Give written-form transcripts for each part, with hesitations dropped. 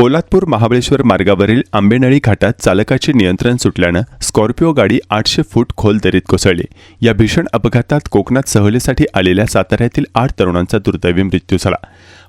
पोलादपूर महाबळेश्वर मार्गावरील आंबेनळी घाटात चालकाचे नियंत्रण सुटल्यानं स्कॉर्पिओ गाडी 800 फूट खोल दरीत कोसळली। या भीषण अपघातात कोकणात सहलीसाठी आलेल्या साताऱ्यातील 8 तरुणांचा दुर्दैवी मृत्यू झाला।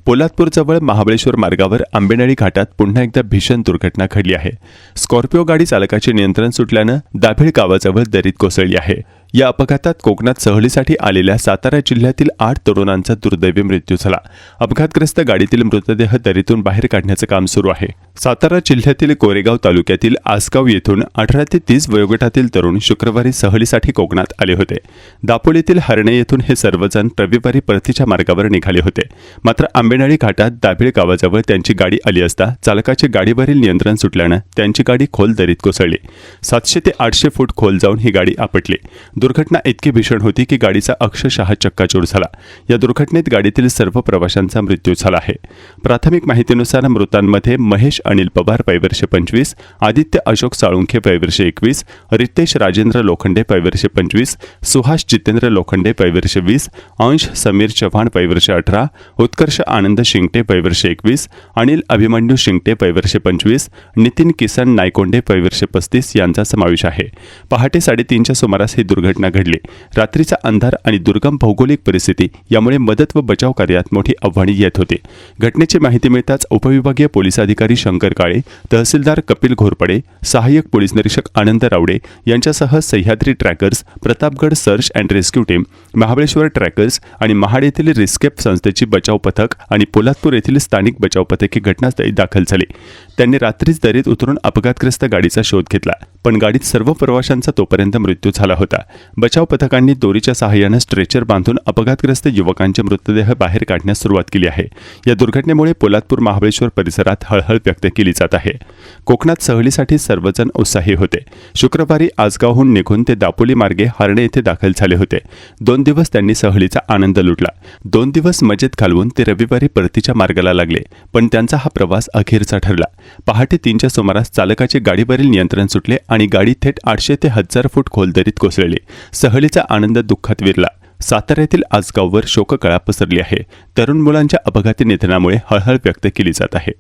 पोलादपूरजवळ महाबळेश्वर मार्गावर आंबेनळी घाटात पुन्हा एकदा भीषण दुर्घटना घडली आहे। स्कॉर्पिओ गाडी चालकाचे नियंत्रण सुटल्यानं दाभीळ गावाजवळ दरीत कोसळली आहे। या अपघातात कोकणात सहलीसाठी आलेल्या सातारा जिल्ह्यातील 8 तरुणांचा दुर्दैवी मृत्यू झाला। अपघातग्रस्त गाडीतील मृतदेह दरीतून बाहेर काढण्याचं काम सुरू आहे। सातारा जिल्ह्यातील कोरेगाव तालुक्यातील आसगाव येथून 18 ते 30 वयोगटातील तरुण शुक्रवारी सहलीसाठी कोकणात आले होते। दापोलीतील हरणे येथून हे सर्वजण रविवारी परतीच्या मार्गावर निघाले होते। मात्र आंबेनळी घाटात दाभीळ गावाजवळ त्यांची गाडी आली असता चालकाचे गाडीवरील नियंत्रण सुटल्यानं त्यांची गाडी खोल दरीत कोसळली। 700 ते 800 फूट खोल जाऊन ही गाडी आपटली। दुर्घटना इतकी भीषण होती की गाडीचा अक्षरशः चक्काचूर झाला। या दुर्घटनेत गाडीतील सर्व प्रवाशांचा मृत्यू झाला आहे। प्राथमिक माहितीनुसार मृतांमध्ये महेश अनिल पवार वय वर्ष 25, आदित्य अशोक साळुंखे वय वर्ष 21, रितेश राजेंद्र लोखंडे वय वर्ष 25, सुहास जितेंद्र लोखंडे वय वर्ष 20, अंश समीर चव्हाण वय वर्ष 18, उत्कर्ष आनंद शिंगटे वय वर्ष 21, अनिल अभिमन्यू शिंगटे वय वर्ष 25, नितीन किसन नायकोंडे वय वर्ष 35 यांचा समावेश आहे। पहाटे 3:30च्या सुमारास ही दुर्घटना घडली। रात्रीचा अंधार आणि दुर्गम भौगोलिक परिस्थिती यामुळे मदत व बचाव कार्यात मोठी आव्हाने येत होती। घटनेची माहिती मिळताच उपविभागीय पोलीस अधिकारी शंकर काळे, तहसीलदार कपिल घोरपडे, सहाय्यक पोलीस निरीक्षक आनंद रावडे यांच्यासह Sahyadri trackers, Pratapgad search and rescue team, Mahabaleshwar trackers आणि महाड येथील रिस्केप संस्थेची बचाव पथक आणि पोलादपूर येथील स्थानिक बचाव पथके घटनास्थळी दाखल झाली। त्यांनी रात्रीच दरीत उतरून अपघातग्रस्त गाडीचा शोध घेतला, पण गाडीत सर्व प्रवाशांचा तोपर्यंत मृत्यू झाला होता। बचाव पथकांनी दोरीच्या सहाय्याने स्ट्रेचर बांधून अपघातग्रस्त युवकांचे मृतदेह बाहेर काढण्यास सुरुवात केली आहे। या दुर्घटनेमुळे पोलादपूर महाबळेश्वर परिसरात हळहळ व्यक्त केली जात आहे। कोकणात सहलीसाठी सर्वजण उत्साही होते। शुक्रवारी आसगावहून निघून ते दापोली मार्गे हरणे येथे दाखल झाले होते। 2 दिवस त्यांनी सहलीचा आनंद लुटला। 2 दिवस मजेत घालवून ते रविवारी परतीच्या मार्गाला लागले, पण त्यांचा हा प्रवास अखेरचा ठरला। पहाटे 3च्या सुमारास चालकाचे गाडीवरील नियंत्रण सुटले आणि गाडी थेट 800 ते 1000 फूट खोल दरीत कोसळली। सहलीचा आनंद दुःखात विरला। साताऱ्यातील आसगाववर शोककळा पसरली आहे। तरुण मुलांच्या अपघाती निधनामुळे हळहळ व्यक्त केली जात आहे।